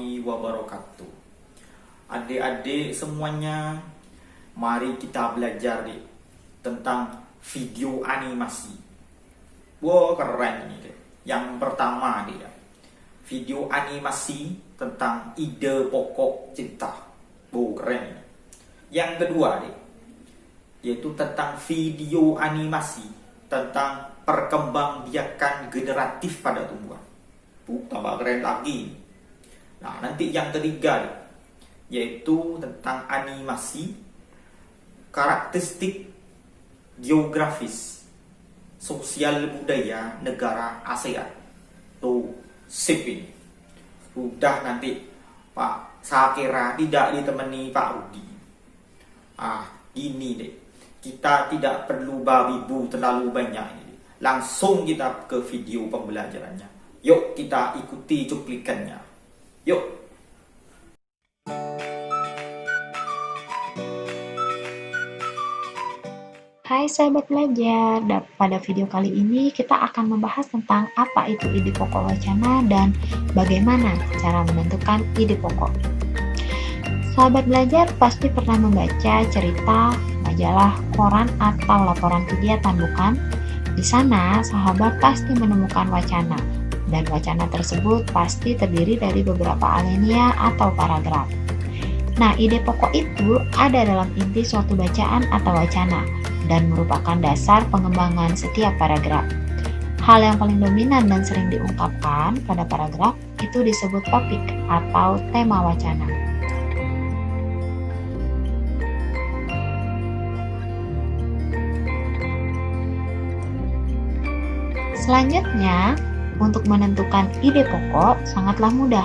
warahmatullahi wabarakatuh. Adik-adik semuanya, mari kita belajar tentang video animasi. Wah, keren ini deh. Yang pertama dia, video animasi tentang ide pokok cinta. Keren ini. Yang kedua deh, yaitu tentang video animasi tentang perkembangbiakan generatif pada tumbuhan. Tambah keren lagi. Nah, nanti yang ketiga nih, yaitu tentang animasi karakteristik geografis sosial budaya negara ASEAN. Tuh, sip ini. Sudah nanti Pak, saya kira tidak ditemani Pak Rudi. Gini deh. Kita tidak perlu babi bu terlalu banyak ini. Langsung kita ke video pembelajarannya. Yuk kita ikuti cuplikannya. Yuk. Hai sahabat belajar, pada video kali ini kita akan membahas tentang apa itu ide pokok wacana dan bagaimana cara menentukan ide pokok. Sahabat belajar pasti pernah membaca cerita, majalah, koran, atau laporan kegiatan, bukan? Di sana sahabat pasti menemukan wacana, dan wacana tersebut pasti terdiri dari beberapa alinea atau paragraf. Nah, ide pokok itu ada dalam inti suatu bacaan atau wacana, dan merupakan dasar pengembangan setiap paragraf. Hal yang paling dominan dan sering diungkapkan pada paragraf itu disebut topik atau tema wacana. Selanjutnya, untuk menentukan ide pokok sangatlah mudah.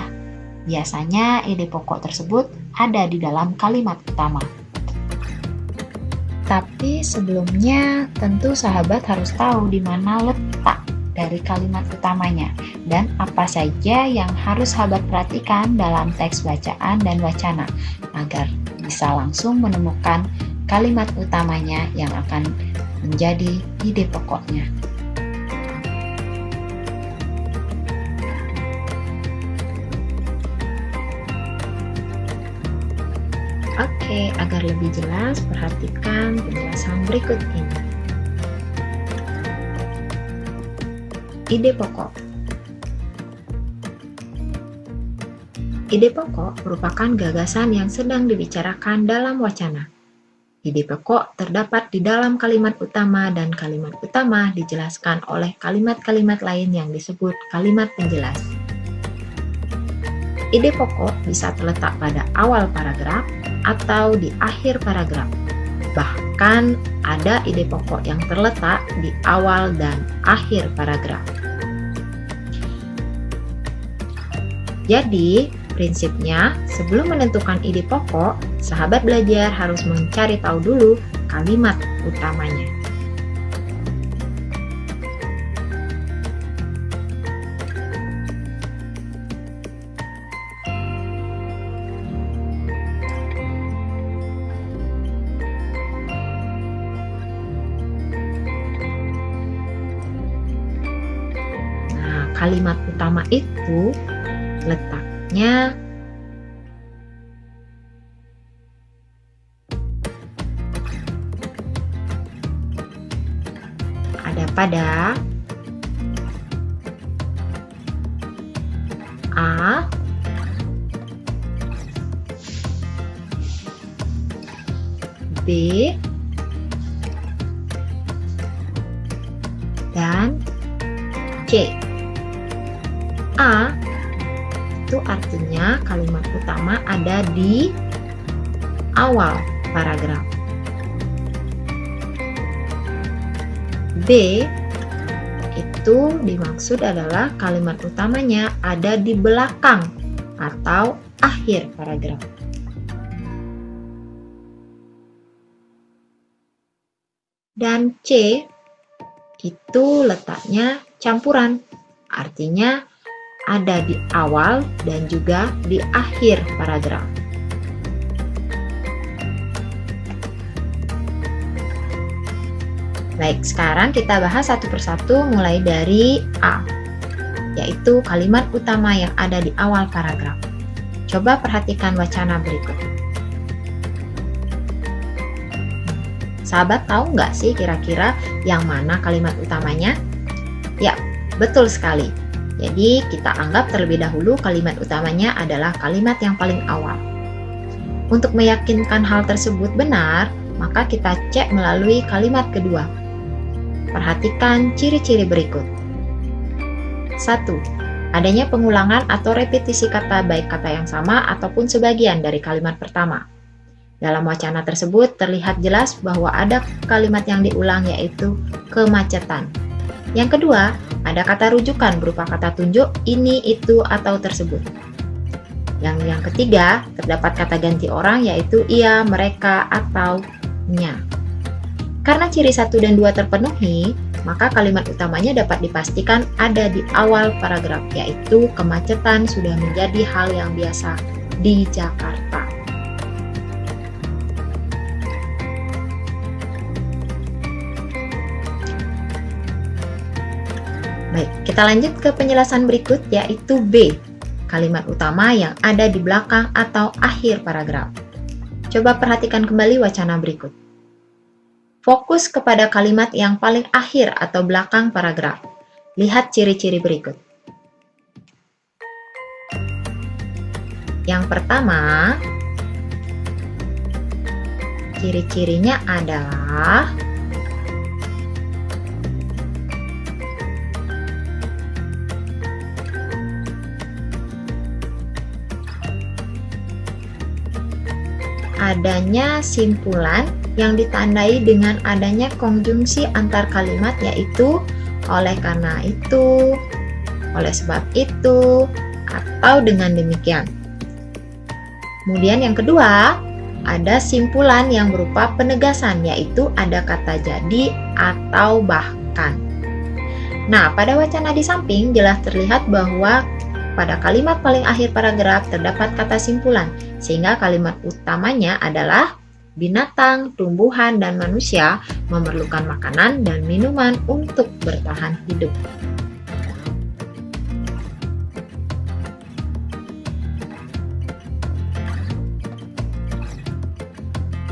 Biasanya ide pokok tersebut ada di dalam kalimat utama. Tapi sebelumnya tentu sahabat harus tahu di mana letak dari kalimat utamanya dan apa saja yang harus sahabat perhatikan dalam teks bacaan dan wacana agar bisa langsung menemukan kalimat utamanya yang akan menjadi ide pokoknya. Oke, agar lebih jelas, perhatikan penjelasan berikut ini. Ide pokok. Ide pokok merupakan gagasan yang sedang dibicarakan dalam wacana. Ide pokok terdapat di dalam kalimat utama dan kalimat utama dijelaskan oleh kalimat-kalimat lain yang disebut kalimat penjelas. Ide pokok bisa terletak pada awal paragraf atau di akhir paragraf. Bahkan ada ide pokok yang terletak di awal dan akhir paragraf. Jadi, prinsipnya sebelum menentukan ide pokok, sahabat belajar harus mencari tahu dulu kalimat utamanya. Kalimat utama itu letaknya ada pada A, B, dan C. A itu artinya kalimat utama ada di awal paragraf. B itu dimaksud adalah kalimat utamanya ada di belakang atau akhir paragraf. Dan C itu letaknya campuran, artinya ada di awal dan juga di akhir paragraf. Baik, sekarang kita bahas satu persatu mulai dari A, yaitu kalimat utama yang ada di awal paragraf. Coba perhatikan wacana berikut. Sahabat tahu nggak sih kira-kira yang mana kalimat utamanya? Ya, betul sekali. Jadi kita anggap terlebih dahulu kalimat utamanya adalah kalimat yang paling awal. Untuk meyakinkan hal tersebut benar, maka kita cek melalui kalimat kedua. Perhatikan ciri-ciri berikut. 1. Adanya pengulangan atau repetisi kata baik kata yang sama ataupun sebagian dari kalimat pertama. Dalam wacana tersebut terlihat jelas bahwa ada kalimat yang diulang yaitu kemacetan. Yang kedua, ada kata rujukan berupa kata tunjuk ini, itu, atau tersebut. Yang ketiga, terdapat kata ganti orang yaitu ia, mereka, atau nya. Karena ciri 1 dan 2 terpenuhi, maka kalimat utamanya dapat dipastikan ada di awal paragraf, yaitu kemacetan sudah menjadi hal yang biasa di Jakarta. Baik, kita lanjut ke penjelasan berikut yaitu B, kalimat utama yang ada di belakang atau akhir paragraf. Coba perhatikan kembali wacana berikut. Fokus kepada kalimat yang paling akhir atau belakang paragraf. Lihat ciri-ciri berikut. Yang pertama, ciri-cirinya adalah adanya simpulan yang ditandai dengan adanya konjungsi antar kalimat yaitu oleh karena itu, oleh sebab itu, atau dengan demikian. Kemudian yang kedua, ada simpulan yang berupa penegasan yaitu ada kata jadi atau bahkan. Nah, pada wacana di samping jelas terlihat bahwa pada kalimat paling akhir paragraf terdapat kata simpulan, sehingga kalimat utamanya adalah binatang, tumbuhan, dan manusia memerlukan makanan dan minuman untuk bertahan hidup.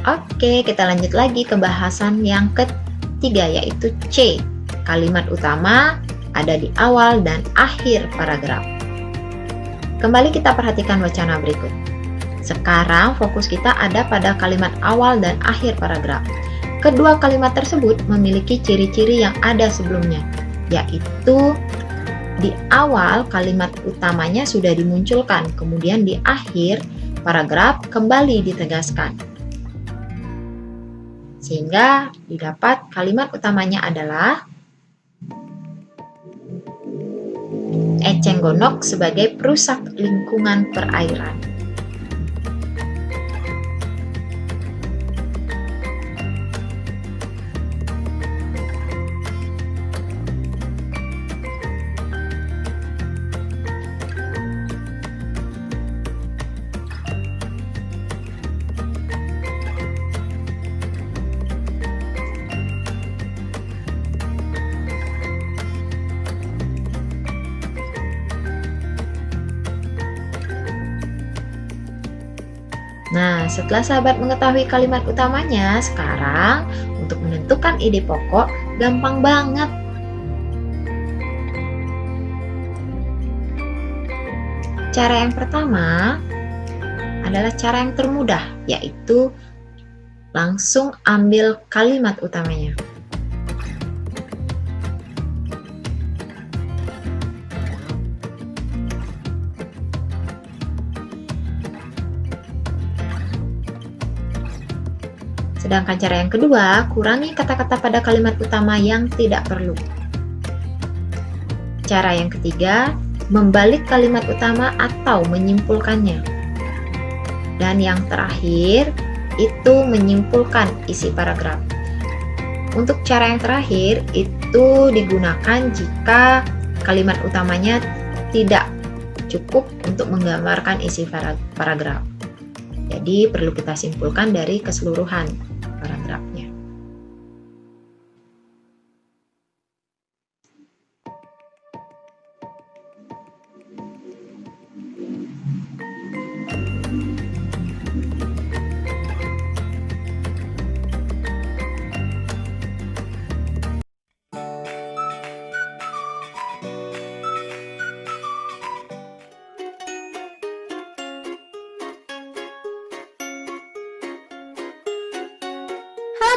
Oke, kita lanjut lagi ke bahasan yang ketiga yaitu C. Kalimat utama ada di awal dan akhir paragraf. Kembali kita perhatikan wacana berikut. Sekarang fokus kita ada pada kalimat awal dan akhir paragraf. Kedua kalimat tersebut memiliki ciri-ciri yang ada sebelumnya, yaitu di awal kalimat utamanya sudah dimunculkan, kemudian di akhir paragraf kembali ditegaskan. Sehingga didapat kalimat utamanya adalah eceng gondok sebagai perusak lingkungan perairan. Nah, setelah sahabat mengetahui kalimat utamanya, sekarang untuk menentukan ide pokok gampang banget. Cara yang pertama adalah cara yang termudah, yaitu langsung ambil kalimat utamanya. Sedangkan cara yang kedua, kurangi kata-kata pada kalimat utama yang tidak perlu. Cara yang ketiga, membalik kalimat utama atau menyimpulkannya. Dan yang terakhir, itu menyimpulkan isi paragraf. Untuk cara yang terakhir, itu digunakan jika kalimat utamanya tidak cukup untuk menggambarkan isi paragraf. Jadi perlu kita simpulkan dari keseluruhan paragrafnya.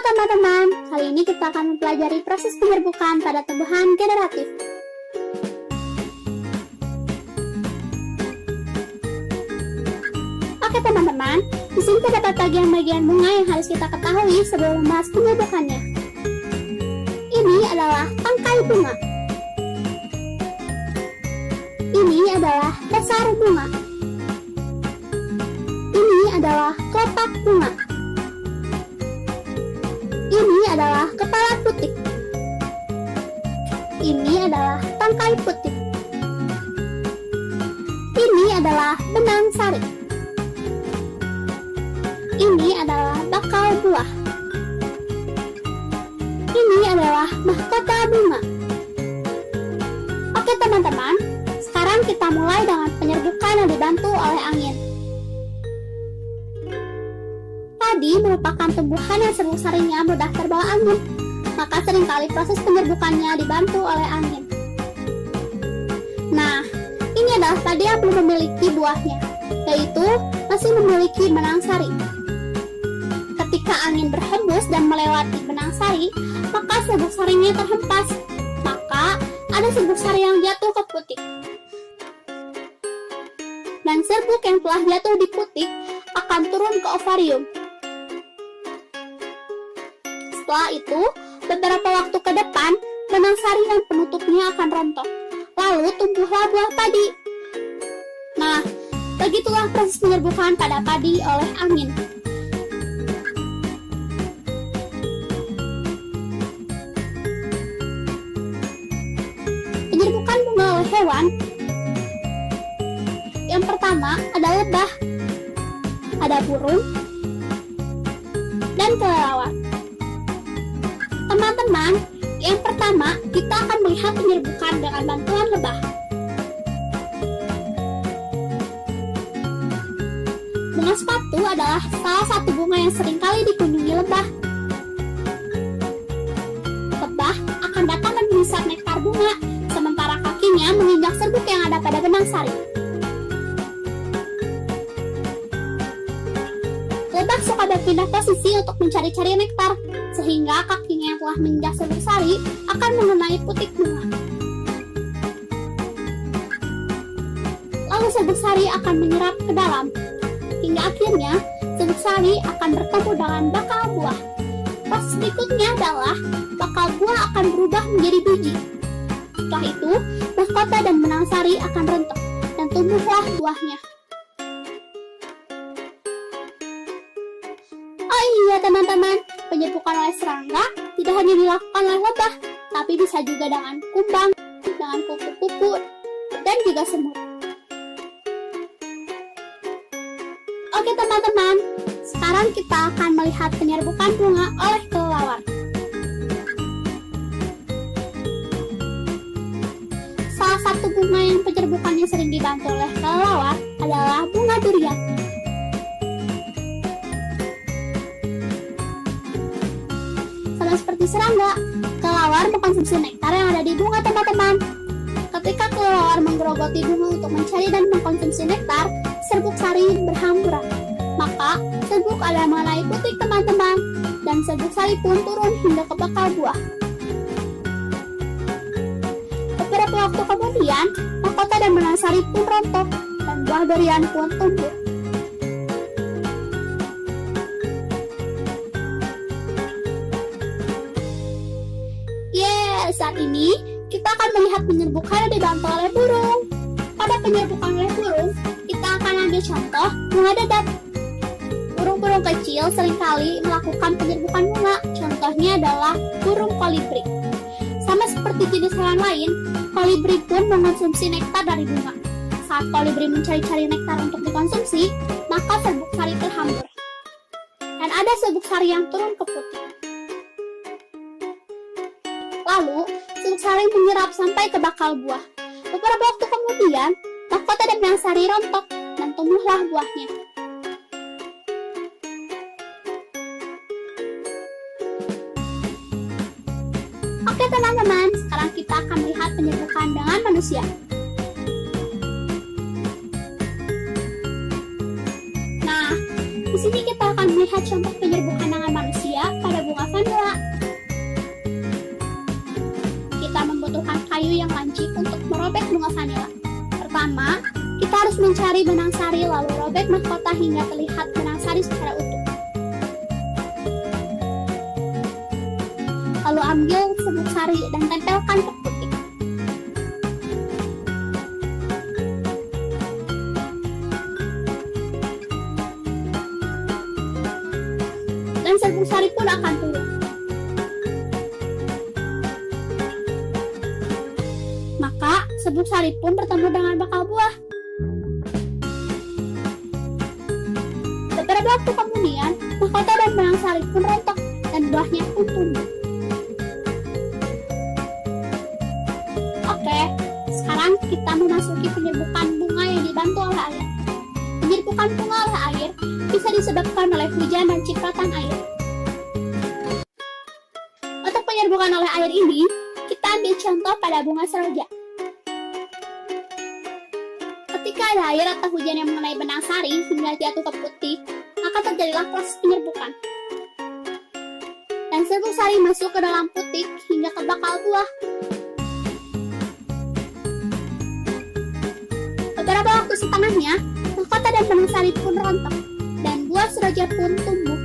teman-teman, kali ini kita akan mempelajari proses penyerbukan pada tumbuhan generatif. Oke teman-teman, di sini terdapat bagian-bagian bunga yang harus kita ketahui sebelum membahas penyerbukannya. Ini adalah tangkai bunga. Ini adalah dasar bunga. Ini adalah kelopak bunga. Ini adalah kepala putik. Ini adalah tangkai putik. Ini adalah benang sari. Ini adalah bakal buah. Ini adalah mahkota bunga. Oke teman-teman, sekarang kita mulai dengan penyerbukan yang dibantu oleh angin. Padi merupakan tumbuhan yang serbuk sarinya mudah terbawa angin, maka seringkali proses penyerbukannya dibantu oleh angin. Nah, ini adalah padi yang belum memiliki buahnya, yaitu masih memiliki benang sari. Ketika angin berhembus dan melewati benang sari, maka serbuk sarinya terhempas, maka ada serbuk sari yang jatuh ke putik. Dan serbuk yang telah jatuh di putik akan turun ke ovarium. Setelah itu, beberapa waktu ke depan, benang sari dan penutupnya akan rontok. Lalu tumbuhlah buah padi. Nah, begitulah proses penyerbukan pada padi oleh angin. Penyerbukan bunga oleh hewan. Yang pertama ada lebah, ada burung, dan kelelawar. Teman-teman, yang pertama kita akan melihat penyerbukan dengan bantuan lebah. Bunga sepatu adalah salah satu bunga yang seringkali dikunjungi lebah. Lebah akan datang dan menghisap nektar bunga, sementara kakinya menginjak serbuk yang ada pada benang sari. Lebah suka berpindah posisi untuk mencari-cari nektar, sehingga kakinya yang telah menginjak serbuk sari akan mengenai putik bunga. Lalu serbuk sari akan menyerap ke dalam, hingga akhirnya serbuk sari akan bertemu dengan bakal buah. Proses berikutnya adalah bakal buah akan berubah menjadi biji. Setelah itu, mahkota dan benang sari akan rontok dan tumbuhlah buahnya. Oh iya teman-teman, penyerbukan oleh serangga tidak hanya dilakukan oleh lebah, tapi bisa juga dengan kumbang, dengan kupu-kupu, dan juga semut. Oke teman-teman, sekarang kita akan melihat penyerbukan bunga oleh kelelawar. Salah satu bunga yang penyerbukannya sering dibantu oleh kelelawar adalah bunga durian. Sama seperti serangga, kelelawar mengkonsumsi nektar yang ada di bunga teman-teman. Ketika kelelawar menggerogoti bunga untuk mencari dan mengkonsumsi nektar, serbuk sari berhamburan. Maka, serbuk ada mengenai putik teman-teman, dan serbuk sari pun turun hingga ke bakal buah. Beberapa waktu kemudian, mahkota dan benang sari pun rontok, dan buah durian pun tumbuh. Saat ini, kita akan melihat penyerbukan yang dibantu oleh burung. Pada penyerbukan oleh burung, kita akan ambil contoh bunga dadap. Burung-burung kecil seringkali melakukan penyerbukan bunga. Contohnya adalah burung kolibri. Sama seperti jenis hewan lain, kolibri pun mengonsumsi nektar dari bunga. Saat kolibri mencari-cari nektar untuk dikonsumsi, maka serbuk sari terhambur. Dan ada serbuk sari yang turun ke putik. Lalu, serbuk sari menyerap sampai ke bakal buah. Beberapa waktu kemudian, mahkota dan benang sari rontok dan tumbuhlah buahnya. Oke teman-teman, sekarang kita akan melihat penyerbukan dengan manusia. Nah, di sini kita akan melihat contoh penyerbukan dengan manusia pada bunga Terus mencari benang sari lalu robek mahkota hingga terlihat benang sari secara utuh. Lalu ambil serbuk sari dan tempelkan ke putik. Dan serbuk sari pun akan turun. Maka serbuk sari pun bertemu dengan bakal buah. Beberapa waktu kemudian, mahkota dan benang sari pun rontok dan buahnya pun tumbuh. Oke, sekarang kita memasuki penyerbukan bunga yang dibantu oleh air. Penyerbukan bunga oleh air bisa disebabkan oleh hujan dan cipratan air. Untuk penyerbukan oleh air ini, kita ambil contoh pada bunga seroja. Ketika ada air atau hujan yang mengenai benang sari hingga jatuh ke putih, maka terjadilah proses penyerbukan. Dan serbuk sari masuk ke dalam putik hingga ke bakal buah. Beberapa waktu setengahnya, mahkota dan benang sari pun rontok, dan buah seroja pun tumbuh.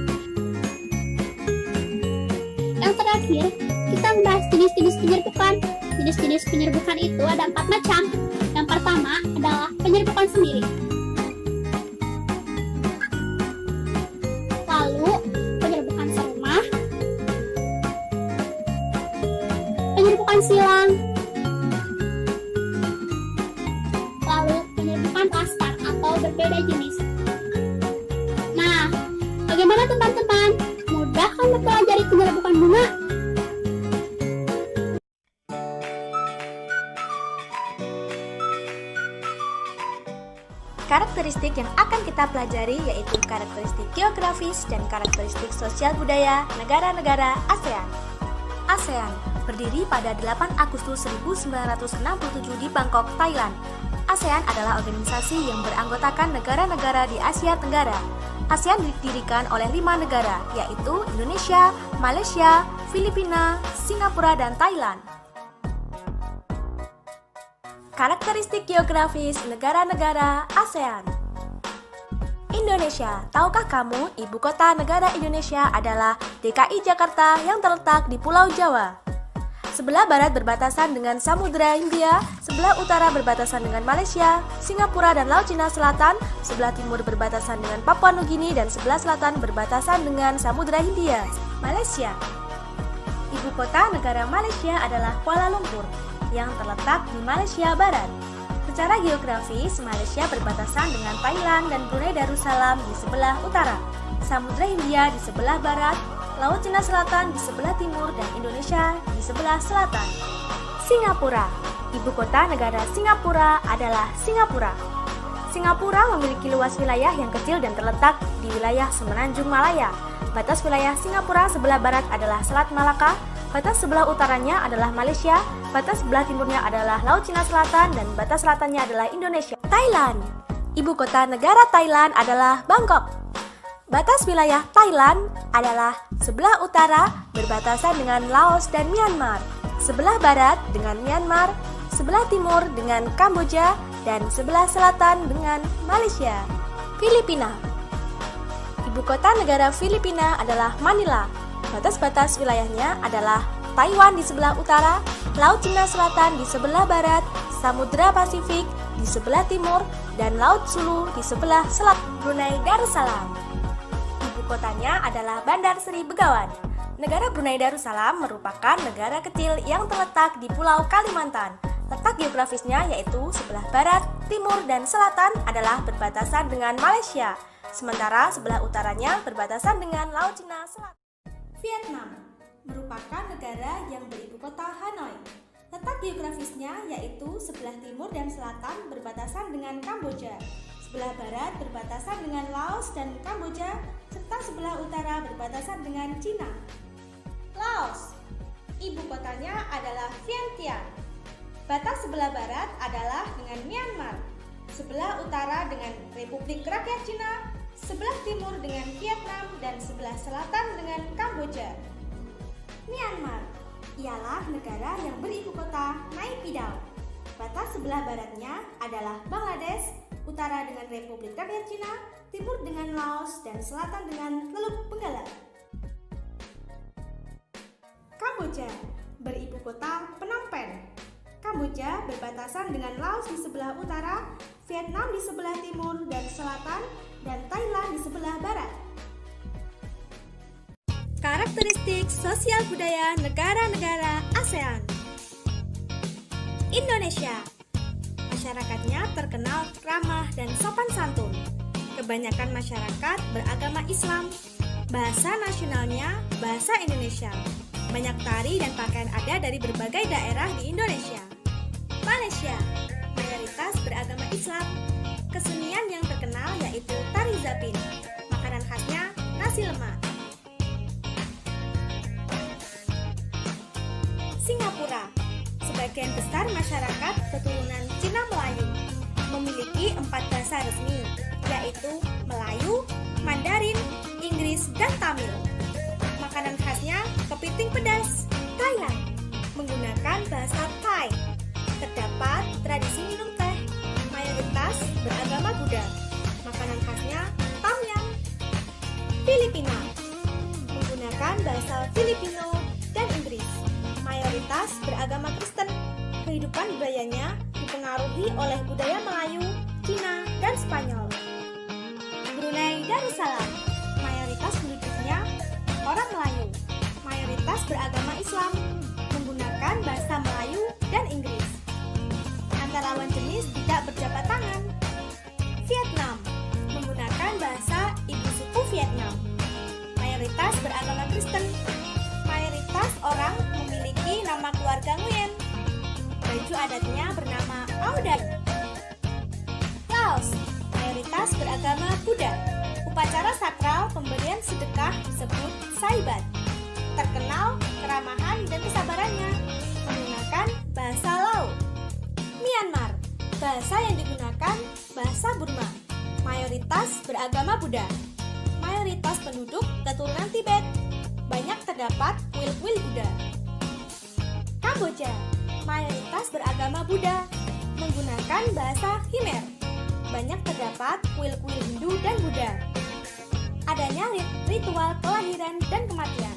Yang terakhir, kita membahas jenis-jenis penyerbukan. Jenis-jenis penyerbukan itu ada 4 macam. Yang pertama adalah penyerbukan sendiri. Lalu, penyerbukan serumah, penyerbukan silang, lalu penyerbukan lastar atau berbeda jenis. Nah, bagaimana teman-teman? Mudah kan mempelajari penyerbukan bunga? Karakteristik yang akan kita pelajari yaitu karakteristik geografis dan karakteristik sosial budaya negara-negara ASEAN. ASEAN berdiri pada 8 Agustus 1967 di Bangkok, Thailand. ASEAN adalah organisasi yang beranggotakan negara-negara di Asia Tenggara. ASEAN didirikan oleh 5 negara, yaitu Indonesia, Malaysia, Filipina, Singapura, dan Thailand. Karakteristik geografis negara-negara ASEAN. Indonesia. Tahukah kamu ibu kota negara Indonesia adalah DKI Jakarta yang terletak di Pulau Jawa? Sebelah barat berbatasan dengan Samudra Hindia, sebelah utara berbatasan dengan Malaysia, Singapura dan Laut Cina Selatan, sebelah timur berbatasan dengan Papua Nugini dan sebelah selatan berbatasan dengan Samudra Hindia. Malaysia. Ibu kota negara Malaysia adalah Kuala Lumpur yang terletak di Malaysia Barat. Secara geografis, Malaysia berbatasan dengan Thailand dan Brunei Darussalam di sebelah utara, Samudra Hindia di sebelah barat, Laut Cina Selatan di sebelah timur, dan Indonesia di sebelah selatan. Singapura. Ibu kota negara Singapura adalah Singapura. Singapura memiliki luas wilayah yang kecil dan terletak di wilayah Semenanjung Malaya. Batas wilayah Singapura sebelah barat adalah Selat Malaka, batas sebelah utaranya adalah Malaysia, batas sebelah timurnya adalah Laut Cina Selatan, dan batas selatannya adalah Indonesia. Thailand. Ibu kota negara Thailand adalah Bangkok. Batas wilayah Thailand adalah sebelah utara berbatasan dengan Laos dan Myanmar, sebelah barat dengan Myanmar, sebelah timur dengan Kamboja, dan sebelah selatan dengan Malaysia. Filipina. Ibu kota negara Filipina adalah Manila. Batas-batas wilayahnya adalah Taiwan di sebelah utara, Laut Cina Selatan di sebelah barat, Samudra Pasifik di sebelah timur, dan Laut Sulu di sebelah selatan. Brunei Darussalam. Ibu kotanya adalah Bandar Seri Begawan. Negara Brunei Darussalam merupakan negara kecil yang terletak di Pulau Kalimantan. Letak geografisnya yaitu sebelah barat, timur, dan selatan adalah berbatasan dengan Malaysia, sementara sebelah utaranya berbatasan dengan Laut Cina Selatan. Vietnam merupakan negara yang beribu kota Hanoi. Letak geografisnya yaitu sebelah timur dan selatan berbatasan dengan Kamboja, sebelah barat berbatasan dengan Laos dan Kamboja, serta sebelah utara berbatasan dengan Cina. Laos. Ibu kotanya adalah Vientiane. Batas sebelah barat adalah dengan Myanmar, sebelah utara dengan Republik Rakyat Cina, sebelah timur dengan Vietnam, dan sebelah selatan dengan Kamboja. Myanmar ialah negara yang beribu kota Naypyidaw. Batas sebelah baratnya adalah Bangladesh, utara dengan Republik Rakyat Cina, timur dengan Laos, dan selatan dengan Teluk Benggala. Kamboja beribu kota Phnom Penh. Kamboja berbatasan dengan Laos di sebelah utara, Vietnam di sebelah timur dan selatan, dan Thailand di sebelah barat. Karakteristik sosial budaya negara-negara ASEAN. Indonesia. Masyarakatnya terkenal ramah dan sopan santun. Kebanyakan masyarakat beragama Islam. Bahasa nasionalnya bahasa Indonesia. Banyak tari dan pakaian adat dari berbagai daerah di Indonesia. Malaysia. Mayoritas beragama Islam. Kesenian yang terkenal yaitu tari zapin. Makanan khasnya nasi lemak. Singapura. Sebagian besar masyarakat keturunan Cina Melayu, memiliki 4 bahasa resmi, yaitu Melayu, Mandarin, Inggris, dan Tamil. Makanan khasnya kepiting pedas. Thailand menggunakan bahasa Thai. Terdapat tradisi minum teh. Mayoritas beragama Buddha. Makanan khasnya Tom Yum. Filipina menggunakan bahasa Filipino dan Inggris. Mayoritas beragama Kristen. Kehidupan budayanya dipengaruhi oleh budaya Melayu, Cina, dan Spanyol. Brunei Darussalam. Mayoritas penduduknya orang Melayu. Mayoritas beragama Islam, menggunakan bahasa Melayu dan Inggris. Antara lawan jenis tidak berjabat tangan. Vietnam menggunakan bahasa ibu suku Vietnam. Mayoritas beragama Kristen. Mayoritas orang memiliki nama keluarga Nguyen. Baju adatnya bernama Aodat. Laos, mayoritas beragama Buddha. Upacara sakral pemberian sedekah disebut Saibat. Terkenal keramahan dan kesabarannya, menggunakan bahasa Lao. Myanmar, bahasa yang digunakan bahasa Burma. Mayoritas beragama Buddha. Mayoritas penduduk keturunan Tibet. Banyak terdapat kuil-kuil Buddha. Kamboja, mayoritas beragama Buddha, menggunakan bahasa Khmer. Banyak terdapat kuil-kuil Hindu dan Buddha. Adanya ritual kelahiran dan kematian.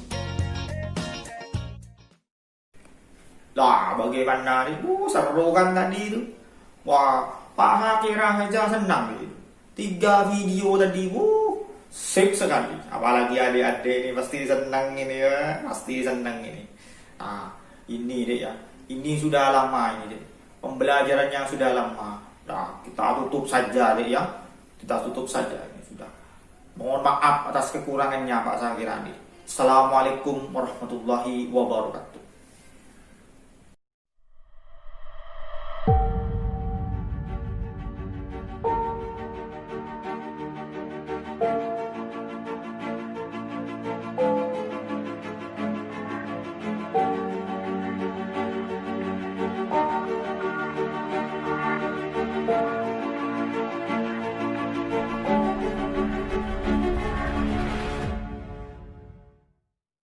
Lah, bagaimana nih? Seru kan tadi itu. Wah, Pak Hakirah aja senang gitu. 3 video tadi, sip sekali. Apalagi adik-adik ini pasti senang ini ya, pasti senang ini. Nah, ini deh ya. Ini sudah lama ini deh. Pembelajarannya sudah lama. Nah, kita tutup saja deh ya. Kita tutup saja ini sudah. Mohon maaf atas kekurangannya Pak Sakirani. Assalamualaikum warahmatullahi wabarakatuh.